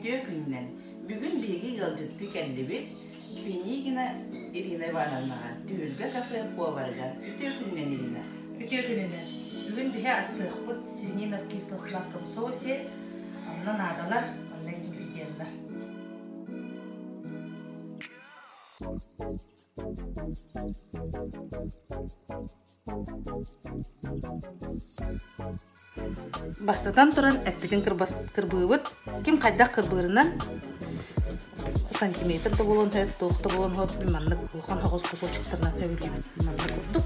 Ütüyor günden. Bugün bilgi yılcıttı kendimi. Beni yine Irina Ivanovna'ya düğülge kafaya kovarlar. Ütüyor günden Irina. Ütüyor günden. Bugün bir astık bu senin orkestra slakkım sosu. Ondan adalar, ondan ingredientler. Бастатан туран әппетен кырбыыбыт, ким кайдак кырбыырынан сантиметр да болон хөп, тоқ да болон хөп, манны кулхан хоғыз кусочықтарынан хөбілейбін, манны курдук.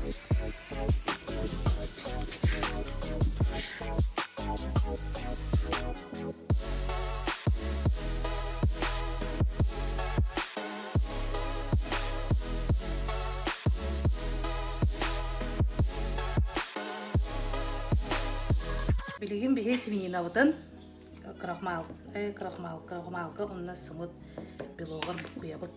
Билигин бихе свининабытын крахмалга онна сымыт белогар букуябыт.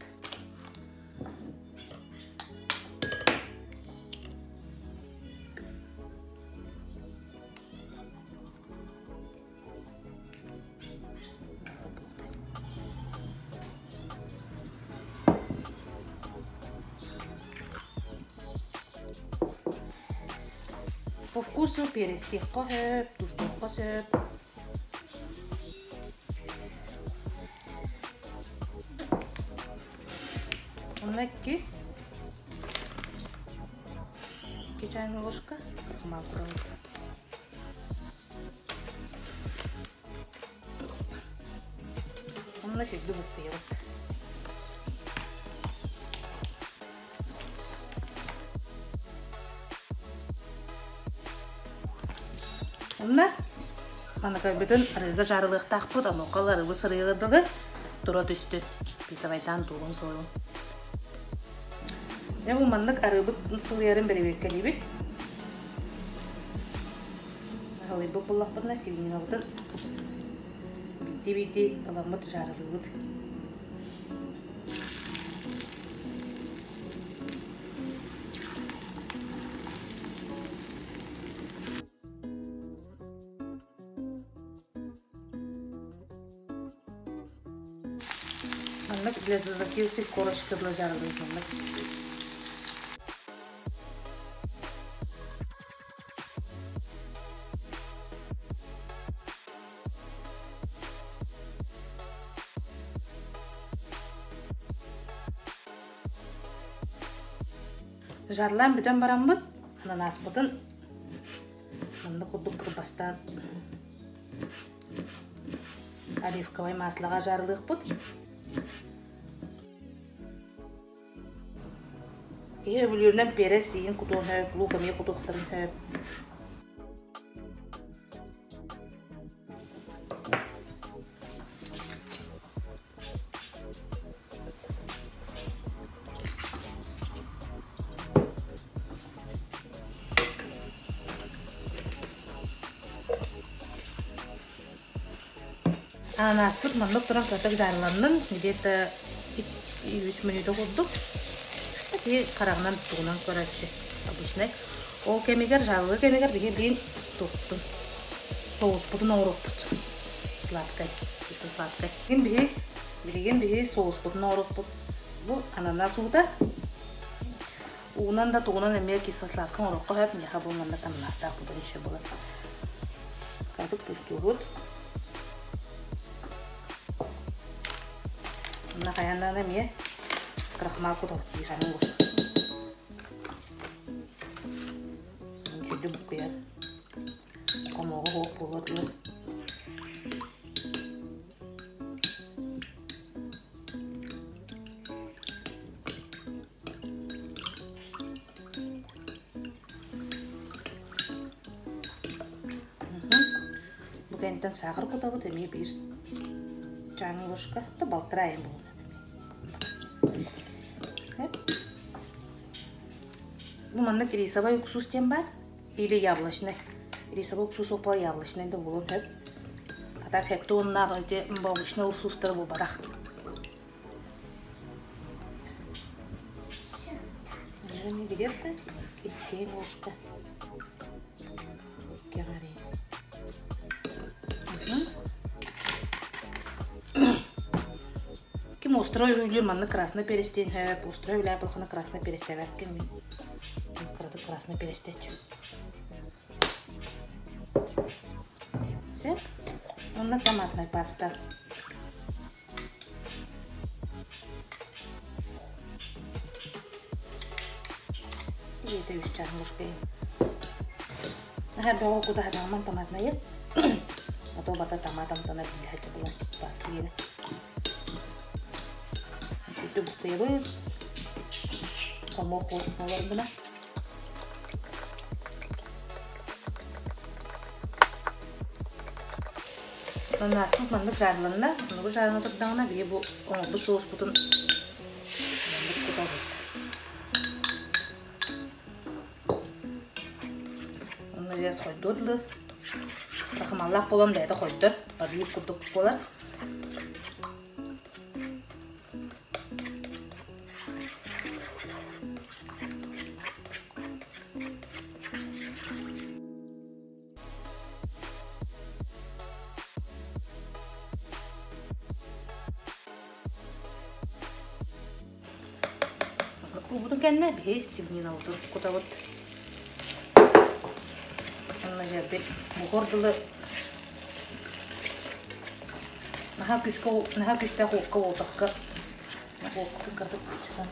По вкусу перец тихо хөп, туз тоққа сөп. Онна ки чайная ложка крахмал курабыт. Онна шекді букуябыт. Онна манакай бүтін арыға жарылық тақпыд, амоқал арығы сырығырдығы тұра түсті. Битавайдан туғын сойын. Бұл маннық арығы сылыярын бәребек кәлебет. Алайбы бұллақ бұрна севінен ауды. Бітті-бітті аламыд жарылығыд. Маннак для закилси корочка для жарылы маннак. Жарлан бүтен барамбыт, ананас бұтын маннак құддық кырбастан оливковый маслаға жарылық бұт. Бүлерінен перес дейін құтуын хөп, лукаме құтуқтарын хөп. Ананас бұт маңдық тұран қатық жарыланның, где-то 3 минуты құддық. Ки қарағынан туғынан көрәтші обычный. Ол кемегер, жалығы кемегер деген дейін тоқтын. Соус бұтын ауырып бұт. Сладкай, кесі сладкай. Білеген бігі соус бұтын ауырып бұт. Бұл ананас уыда. Уынан да туғынан әмеге кесі сладкай ауырыққа хөп. Меха болманда ананастар бұтын іші болады. Қадық түсті бұт. Мұна қаяндан әмеге крахмал құтылып дейшанын құш. Жүді бұқияр. Қомоғы хоқ болады. Бұқайынтан сағыр құтабы төмей бір чайның ложка да балтырайын бұл. Bu mannak рисовый уксус тем бар или яблочный. Рисовый уксус опал яблочный да болон хөп. Катар хөпті оннағы өте обычный уксустар бұл барақ. Және где-то 2 ложка. Кеғарей. острой үлер манны красный перестен хөп, острой үлер болхана красный перестен әккен мен. Крады красный перестечу. Все. Онна томатная паста. И это еще чай ложкой. Ага, бего куда хадаман томатная. А то бата томатом то на били хача была паста ели. Чуть-чуть буквы. Кому хочет наверное. Насың мандық жарылында, бұл жарылына тұрдағына бе бұл соғыс бұтын мандық құта бұд. Оны жаз қойдырды. Тақымаллақ болам дәйді қойдыр. Бадылып құдық болар. Будем кенне бейс сибнин алды куда вот. Онна жерде мугордылы. Наха күште хоққа отаққа. Хоққа кырдып күшчідан.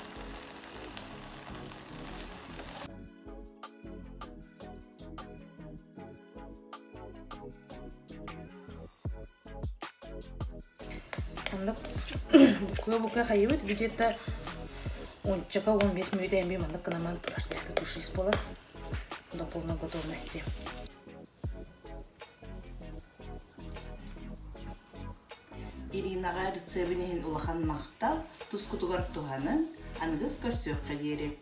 Онда бұққа қайыбыт где-то 10-15 минут я мимо на канаман как уж из пола до полной готовности. Иринага рецебинен улахан мактал, туз кутугар туханын, ангыз көрсөк керек.